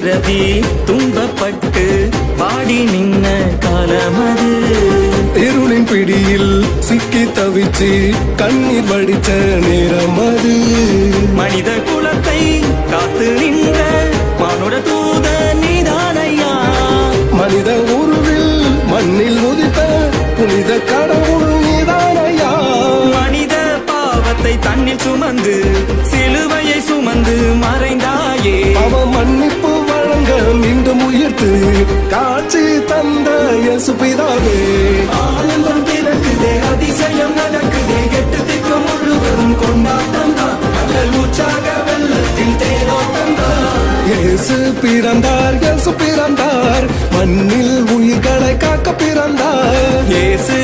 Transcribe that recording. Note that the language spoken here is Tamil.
பிறவி துன்பப்பட்டு பாடி நின்ன காலமது. இருளின் பிடியில் சிக்கி தவிச்சு கண்ணீர் வடித்த நேரம் அது. மனித குலத்தை காத்து நின்ற மானுட தூத நீதானையா. மனித உருவில் மண்ணில் உதித்த புனித கடவுள் நீதானையா. மனித பாவத்தை தன்னில் சுமந்து சிலுவையை சுமந்து மறைந்தாயே. அவன் மன்னிப்பு வழங்க மீண்டும் உயிர்த்து காட்சி தந்த இயேசு பிதாவே. ஆனந்தம் பிறக்குதே, அதிசயம் நடக்குதே, எட்டு திக்கு முழுவதும் கொண்டாட்டம் தான். கடல் உற்சாக வெள்ளத்தில் தேரோட்டம் தான். இயேசு பிறந்தார், இயேசு பிறந்தார், மண்ணில் உயிர்களை காக்க பிறந்தார். இயேசு